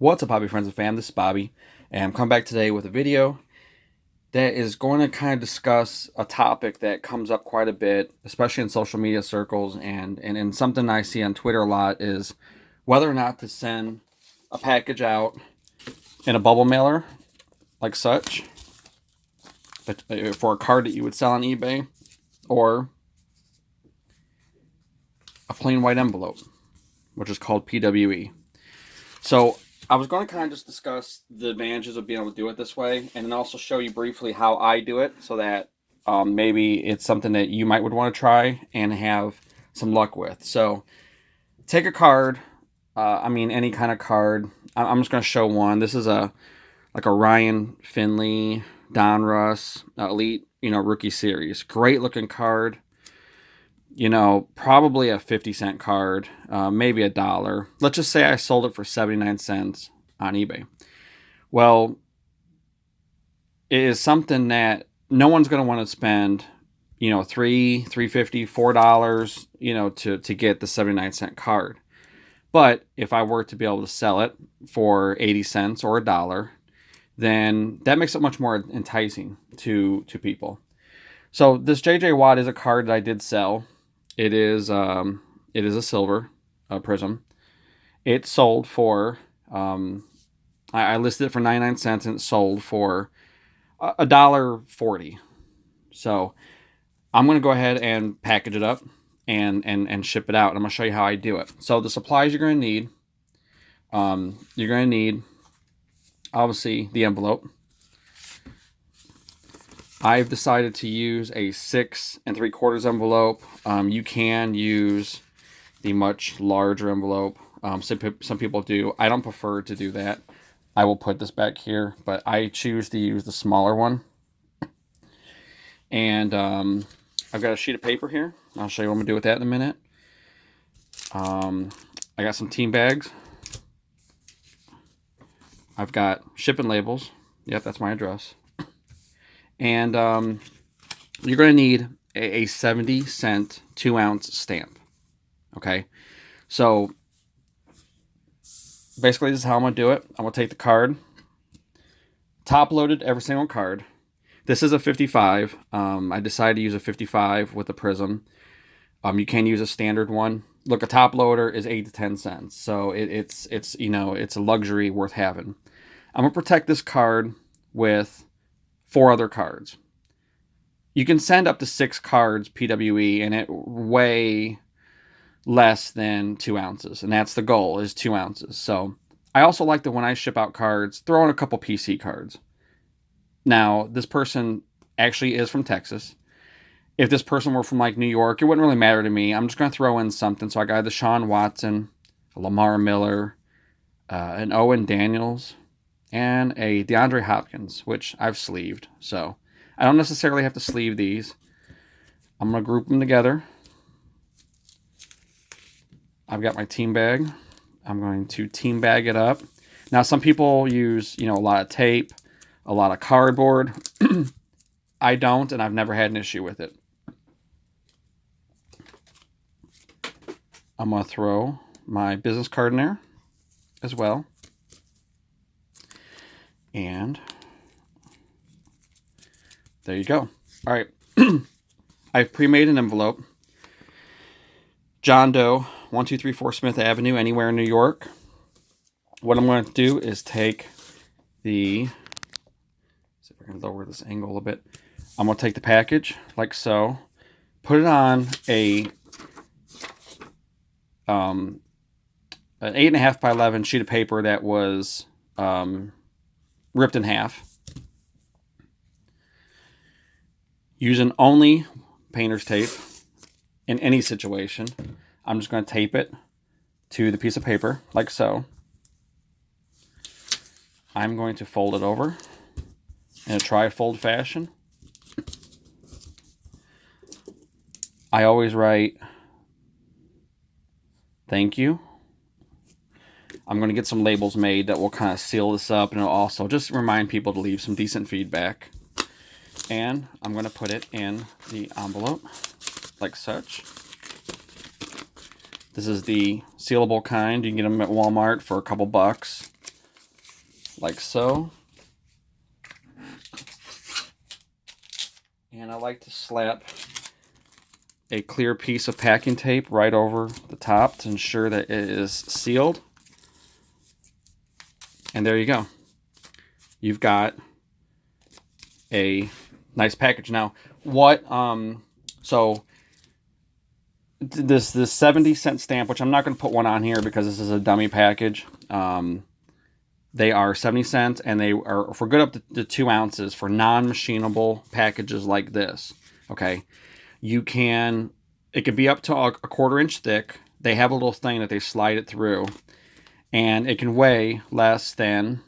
What's up, Bobby friends and fam? This is Bobby, and I'm coming back today with a video that is going to kind of discuss a topic that comes up quite a bit, especially in social media circles, and something I see on Twitter a lot is whether or not to send a package out in a bubble mailer, like such, for a card that you would sell on eBay, or a plain white envelope, which is called PWE. So I was going to kind of just discuss the advantages of being able to do it this way, and then also show you briefly how I do it, so that maybe it's something that you might would want to try and have some luck with. So take a card, any kind of card. I'm just going to show one. This is a Ryan Finley Donruss Elite, rookie series. Great looking card. Probably a 50-cent card, maybe $1. Let's just say I sold it for 79 cents on eBay. Well, it is something that no one's going to want to spend, $3.50, $4, to get the 79-cent card. But if I were to be able to sell it for 80 cents or $1, then that makes it much more enticing to people. So this JJ Watt is a card that I did sell. It is a silver prism. It sold for I listed it for 99 cents and it sold for $1.40. So I'm going to go ahead and package it up and ship it out. I'm going to show you how I do it. So the supplies you're going to need, obviously the envelope. I've decided to use a 6 3/4 envelope. You can use the much larger envelope. Some people do. I don't prefer to do that. I will put this back here, but I choose to use the smaller one. And I've got a sheet of paper here. I'll show you what I'm going to do with that in a minute. I got some team bags. I've got shipping labels. Yep, that's my address. And you're going to need a 70-cent 2-ounce stamp. Okay, so basically this is how I'm going to do it. I'm going to take the card, top loaded every single card. This is a 55. I decided to use a 55 with a prism. You can use a standard one. Look, a top loader is 8 to 10 cents, so it's a luxury worth having. I'm going to protect this card with 4 other cards. You can send up to 6 cards PWE and it weigh less than 2 ounces, and that's the goal, is 2 ounces. So I also like that when I ship out cards, throw in a couple PC cards. Now, this person actually is from Texas. If this person were from like New York, it wouldn't really matter to me. I'm just going to throw in something. So I got the Sean Watson, a Lamar Miller, an Owen Daniels, and a DeAndre Hopkins, which I've sleeved. So I don't necessarily have to sleeve these. I'm going to group them together. I've got my team bag. I'm going to team bag it up. Now, some people use, a lot of tape, a lot of cardboard. I don't, and I've never had an issue with it. I'm going to throw my business card in there as well. And there you go. All right. I've pre-made an envelope. John Doe, 1234 Smith Avenue, anywhere in New York. What I'm going to do is take see if I can lower this angle a bit. I'm going to take the package like so, put it on an 8.5 by 11 sheet of paper that was ripped in half. Using only painter's tape in any situation. I'm just going to tape it to the piece of paper like so. I'm going to fold it over in a tri-fold fashion. I always write thank you. I'm going to get some labels made that will kind of seal this up, and it'll also just remind people to leave some decent feedback. And I'm going to put it in the envelope like such. This is the sealable kind. You can get them at Walmart for a couple bucks. like so. And I like to slap a clear piece of packing tape right over the top to ensure that it is sealed. And there you go. You've got a nice package. Now, what, so this 70-cent stamp, which I'm not going to put one on here because this is a dummy package. They are 70 cents, and they are for good up to 2 ounces for non-machinable packages like this. Okay, it could be up to a 1/4 inch thick. They have a little thing that they slide it through, and it can weigh less than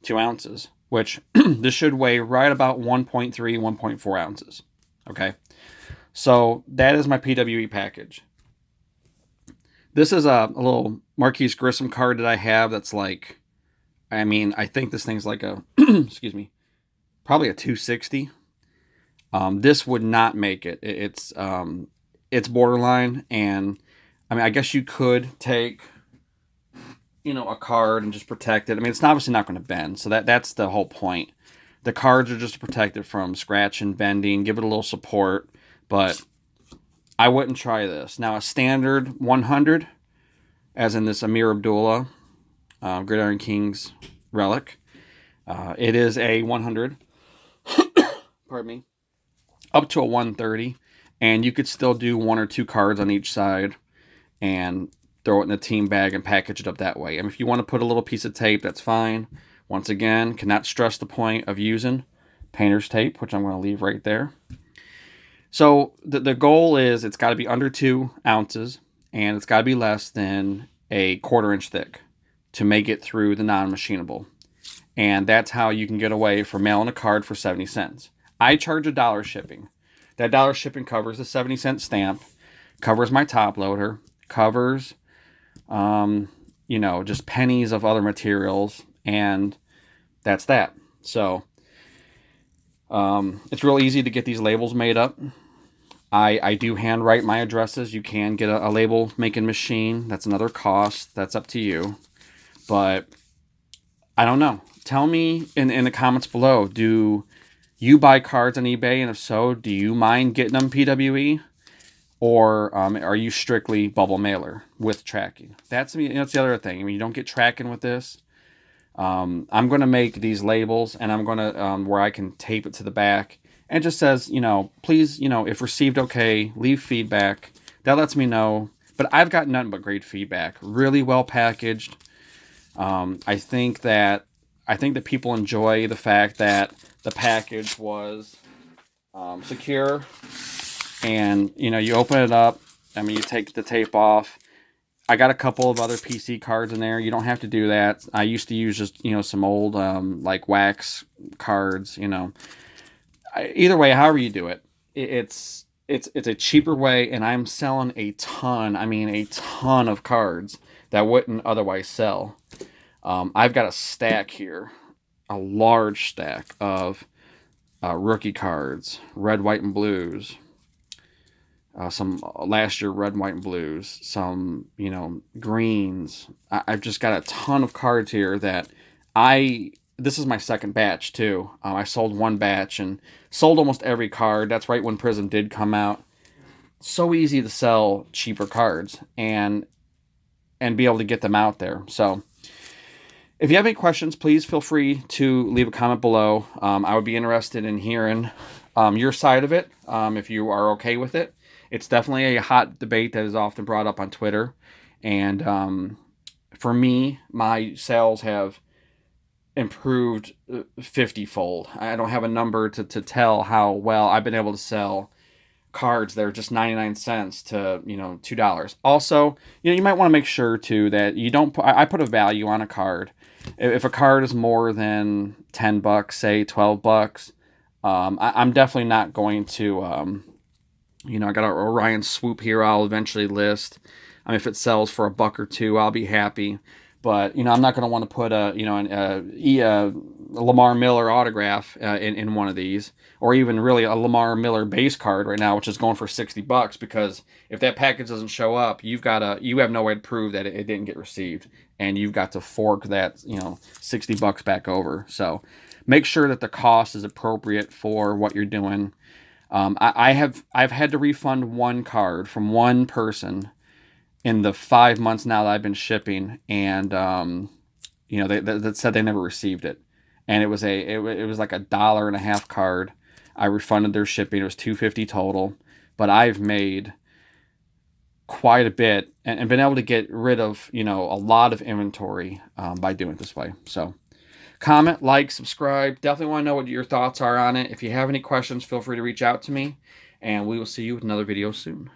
2 ounces, which this should weigh right about 1.3, 1.4 ounces. Okay, so that is my PWE package. This is a little Marquise Grissom card that I have that's like, I mean, I think this thing's like a, excuse me, probably a 260. This would not make it. It's borderline, and I mean, I guess you could take, a card and just protect it. I mean, it's obviously not going to bend, so that's the whole point. The cards are just to protect it from scratch and bending, give it a little support, but I wouldn't try this. Now, a standard 100, as in this Amir Abdullah, Gridiron Kings relic. It is a 100, pardon me, up to a 130, and you could still do 1 or 2 cards on each side and throw it in a team bag and package it up that way. I mean, if you want to put a little piece of tape, that's fine. Once again, cannot stress the point of using painter's tape, which I'm going to leave right there. So the goal is it's got to be under 2 ounces, and it's got to be less than a 1/4 inch thick to make it through the non-machinable. And that's how you can get away from mailing a card for 70 cents. I charge $1 shipping. That $1 shipping covers the 70-cent stamp, covers my top loader, covers, just pennies of other materials, and that's that. So it's real easy to get these labels made up. I do handwrite my addresses. You can get a label making machine. That's another cost. That's up to you. But I don't know. Tell me in the comments below, do you buy cards on eBay? And if so, do you mind getting them PWE? Or are you strictly bubble mailer with tracking? That's the other thing. I mean, you don't get tracking with this. I'm going to make these labels, and I'm going to, where I can tape it to the back. And it just says, please, if received okay, leave feedback. That lets me know. But I've got nothing but great feedback. Really well packaged. I think that people enjoy the fact that the package was secure. And, you open it up. I mean, you take the tape off. I got a couple of other PC cards in there. You don't have to do that. I used to use just, some old, like wax cards, Either way, however you do it, it's a cheaper way, and I'm selling a ton of cards that wouldn't otherwise sell. I've got a stack here, a large stack of rookie cards, red, white, and blues. Some last year red, white, and blues, some, greens. I've just got a ton of cards here that this is my second batch too. I sold one batch and sold almost every card. That's right when Prism did come out. So easy to sell cheaper cards and be able to get them out there. So if you have any questions, please feel free to leave a comment below. I would be interested in hearing your side of it, if you are okay with it. It's definitely a hot debate that is often brought up on Twitter. And for me, my sales have improved 50-fold. I don't have a number to tell how well I've been able to sell cards that are just 99 cents to, $2. Also, you might want to make sure, too, that you don't I put a value on a card. If a card is more than $10, say $12, I'm definitely not going to... I got an Orion Swoop here I'll eventually list. If it sells for $1 or $2, I'll be happy. But, I'm not going to want to put Lamar Miller autograph in one of these, or even really a Lamar Miller base card right now, which is going for $60, because if that package doesn't show up, you have no way to prove that it didn't get received, and you've got to fork that, you know, $60 back over. So make sure that the cost is appropriate for what you're doing. I've had to refund one card from one person in the 5 months now that I've been shipping, and you know, they said they never received it, and it was like $1.50 card. I refunded their shipping. It was $2.50 total, but I've made quite a bit and been able to get rid of, you know, a lot of inventory by doing it this way. So comment, like, subscribe. Definitely want to know what your thoughts are on it. If you have any questions, feel free to reach out to me, and we will see you with another video soon.